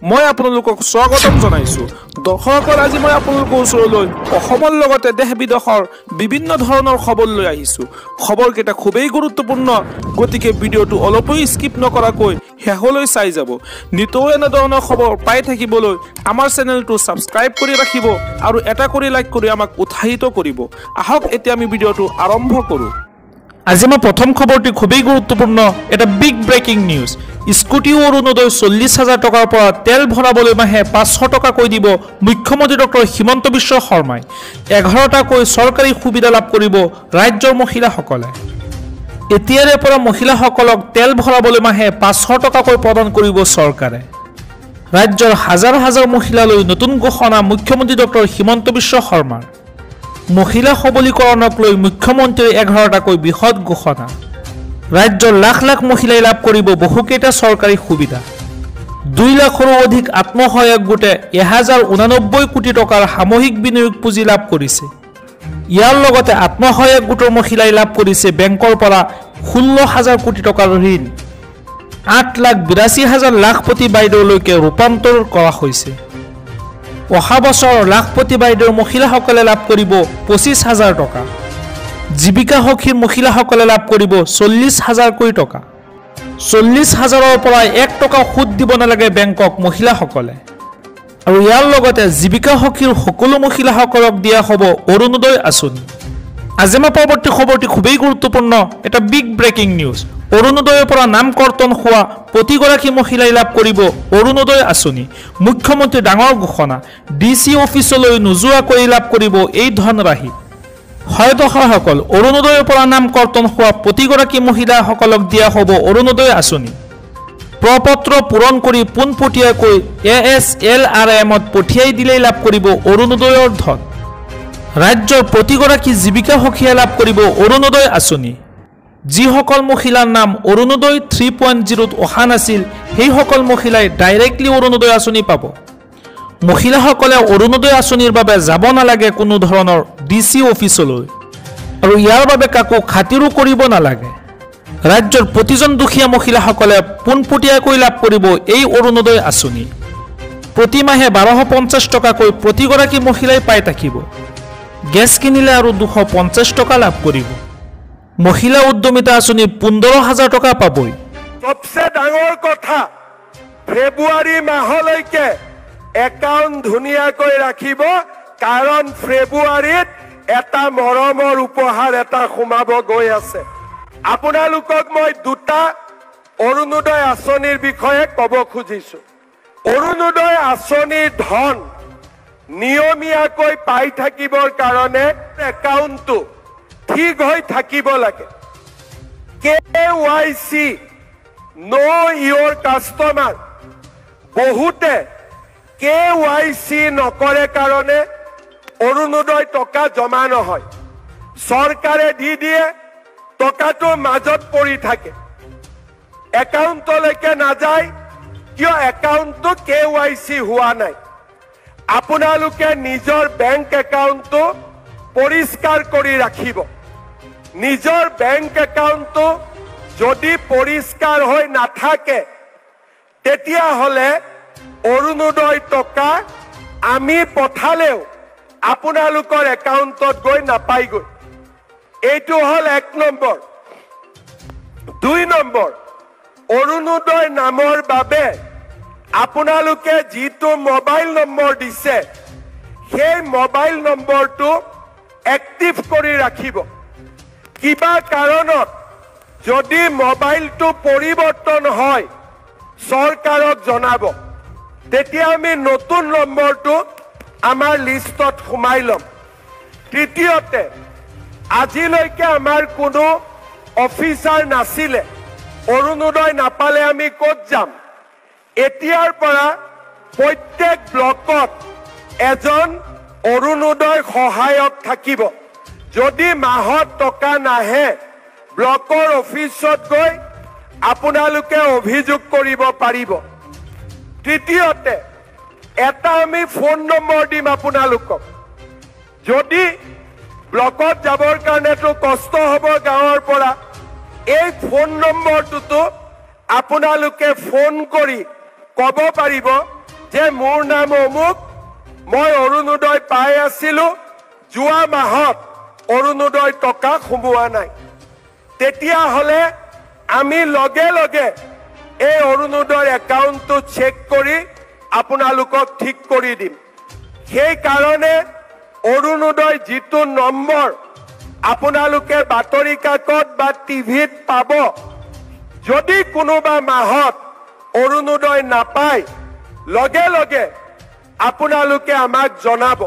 মই আপোনালোকক স্বাগতম জনাইছো। দৰ্শকসকল, আজি মই আপোনালোকৰ ওচৰলৈ অসমৰ লগতে দেশ বিদেশৰ বিভিন্ন ধৰণৰ খবৰ লৈ আহিছো। খবৰকেইটা খুবেই গুৰুত্বপূৰ্ণ, গতিকে ভিডিঅ'টো অলপো স্কিপ নকৰাকৈ শেষলৈ চাই যাব। নিতৌ এনেধৰণৰ খবৰ পাই থাকিবলৈ আমাৰ চেনেলটো ছাবস্ক্ৰাইব কৰি ৰাখিব আৰু এটা কৰি লাইক কৰি আমাক উৎসাহিত কৰিব। আহক এতিয়া আমি ভিডিঅ'টো আৰম্ভ কৰোঁ। আজি মই প্ৰথম খবৰটি খুবেই গুৰুত্বপূৰ্ণ, এটা big breaking news. Scooty Orunodoi 40,000 টকাৰ পৰা তেল ভৰাবলৈ মাহে 500 টকাকৈ দিব মুখ্যমন্ত্ৰী ডক্টৰ হিমন্ত বিশ্ব শৰ্মাই। 11টাকৈ চৰকাৰী সুবিধা লাভ কৰিব ৰাজ্যৰ মহিলাসকলে। এতিয়াৰে পৰা মহিলাসকলক তেল ভৰাবলৈ মাহে 500 টকাকৈ প্ৰদান কৰিব চৰকাৰে। ৰাজ্যৰ হাজাৰ হাজাৰ মহিলালৈ নতুন ঘোষণা মুখ্যমন্ত্ৰী ডক্টৰ হিমন্ত বিশ্ব শৰ্মাৰ। মহিলা সবলীকৰণক লৈ মুখ্যমন্ত্ৰীৰ 11টাকৈ বৃহৎ ঘোষণা। ৰাজ্যৰ লাখ লাখ মহিলাই লাভ কৰিব বহুকেইটা চৰকাৰী সুবিধা। 2 লাখৰো অধিক আত্মসহায়ক গোটে 1089 কোটি টকাৰ সামূহিক বিনিয়োগ পুঁজি লাভ কৰিছে। ইয়াৰ লগতে আত্মসহায়ক গোটৰ মহিলাই লাভ কৰিছে বেংকৰ পৰা 16,000 কোটি টকাৰ ঋণ। 8,82,000 লাখপতি বাইদেউলৈকে ৰূপান্তৰ কৰা হৈছে। অহা বছৰ লাখপতি বাইদেউৰ মহিলাসকলে লাভ কৰিব 25,000 টকা। জীৱিকা সখীৰ মহিলাসকলে লাভ কৰিব 40,000 টকা। 40,000ৰ পৰা 1 টকা সুদ দিব নালাগে বেংকক মহিলাসকলে। আৰু ইয়াৰ লগতে জীৱিকা সখীৰ সকলো মহিলাসকলক দিয়া হ'ব অৰুণোদয় আঁচনি। আজি মই পৰৱৰ্তী খবৰটি খুবেই গুৰুত্বপূৰ্ণ, এটা বিগ ব্ৰেকিং নিউজ। অৰুণোদয়ৰ পৰা নাম কৰ্তন হোৱা প্ৰতিগৰাকী মহিলাই লাভ কৰিব অৰুণোদয় আঁচনি। মুখ্যমন্ত্ৰীৰ ডাঙৰ ঘোষণা, DC অফিচলৈ নোযোৱাকৈ লাভ কৰিব এই ধনৰাশি। হয় দৰ্শকসকল, অৰুণোদয়ৰ পৰা নাম কৰ্তন হোৱা প্ৰতিগৰাকী মহিলাসকলক দিয়া হ'ব অৰুণোদয় আঁচনি। প্ৰপত্ৰ পূৰণ কৰি পোনপটীয়াকৈ ASLRMত পঠিয়াই দিলেই লাভ কৰিব অৰুণোদয়ৰ ধন। ৰাজ্যৰ প্ৰতিগৰাকী জীৱিকা সখীয়ে লাভ কৰিব অৰুণোদয় আঁচনি। যিসকল মহিলাৰ নাম অৰুণোদয় 3.0ত অহা নাছিল, সেইসকল মহিলাই ডাইৰেক্টলি অৰুণোদয় আঁচনি পাব। মহিলাসকলে অৰুণোদয় আঁচনিৰ বাবে যাব নালাগে কোনো ধৰণৰ DC অফিচলৈ, আৰু ইয়াৰ বাবে কাকো খাতিৰো কৰিব নালাগে। ৰাজ্যৰ প্ৰতিজন দুখীয়া মহিলাসকলে পোনপটীয়াকৈ লাভ কৰিব এই অৰুণোদয় আঁচনি। প্ৰতি মাহে 1250 টকাকৈ প্ৰতিগৰাকী মহিলাই পাই থাকিব। গেছ কিনিলে আৰু 250 টকা লাভ কৰিব। মহিলা উদ্যমিতা আঁচনি 15,000 টকা পাবই। সবচে ডাঙৰ কথা, ফেব্ৰুৱাৰী মাহলৈকে একাউণ্ট ধুনীয়াকৈ ৰাখিব, কাৰণ ফেব্ৰুৱাৰীত এটা মৰমৰ উপহাৰ এটা সোমাব গৈ আছে। আপোনালোকক মই 2টা অৰুণোদয় আঁচনিৰ বিষয়ে ক'ব খুজিছো। অৰুণোদয় আঁচনিৰ ধন নিয়মীয়াকৈ পাই থাকিবৰ কাৰণে একাউণ্টটো ঠিক হৈ থাকিব লাগে। KYC know your customer, বহুতে KYC নকৰে কাৰণে অৰুণোদয় টকা জমা নহয়। চৰকাৰে দি দিয়ে, টকাটো মাজত পৰি থাকে, একাউণ্টলৈকে নাযায়। কিয়? একাউণ্টটো KYC হোৱা নাই। আপোনালোকে নিজৰ বেংক একাউণ্টটো পৰিষ্কাৰ কৰি ৰাখিব। নিজৰ বেংক একাউণ্টটো যদি পৰিষ্কাৰ হৈ নাথাকে, তেতিয়াহ'লে অৰুণোদয় টকা আমি পঠালেও আপোনালোকৰ একাউণ্টত গৈ নাপায়গৈ। এইটো হ'ল 1 নম্বৰ। 2 নম্বৰ, অৰুণোদয় নামৰ বাবে আপোনালোকে যিটো মোবাইল নম্বৰ দিছে, সেই মোবাইল নম্বৰটো এক্টিভ কৰি ৰাখিব। কিবা কাৰণত যদি মোবাইলটো পৰিৱৰ্তন হয়, চৰকাৰক জনাব, তেতিয়া আমি নতুন নম্বৰটো আমাৰ লিষ্টত সোমাই ল'ম। তৃতীয়তে, আজিলৈকে আমাৰ কোনো অফিচাৰ নাছিলে। অৰুণোদয় নাপালে আমি ক'ত যাম? এতিয়াৰ পৰা প্ৰত্যেক ব্লকত এজন অৰুণোদয় সহায়ক থাকিব। যদি মাহত টকা নাহে, ব্লকৰ অফিচত গৈ আপোনালোকে অভিযোগ কৰিব পাৰিব। তৃতীয়তে, এটা আমি ফোন নম্বৰ দিম আপোনালোকক। যদি ব্লকত যাবৰ কাৰণেতো কষ্ট হ'ব গাঁৱৰ পৰা, এই ফোন নম্বৰটোতো আপোনালোকে ফোন কৰি ক'ব পাৰিব যে মোৰ নাম অমুক, মই অৰুণোদয় পাই আছিলো, যোৱা মাহত অৰুণোদয় টকা সোমোৱা নাই, তেতিয়াহ'লে আমি লগে লগে এই অৰুণোদয় একাউণ্টটো চেক কৰি আপোনালোকক ঠিক কৰি দিম। সেই কাৰণে অৰুণোদয় যিটো নম্বৰ আপোনালোকে বাতৰি কাকত বা টিভিত পাব, যদি কোনোবা মাহত অৰুণোদয় নাপায় লগে লগে আপোনালোকে আমাক জনাব।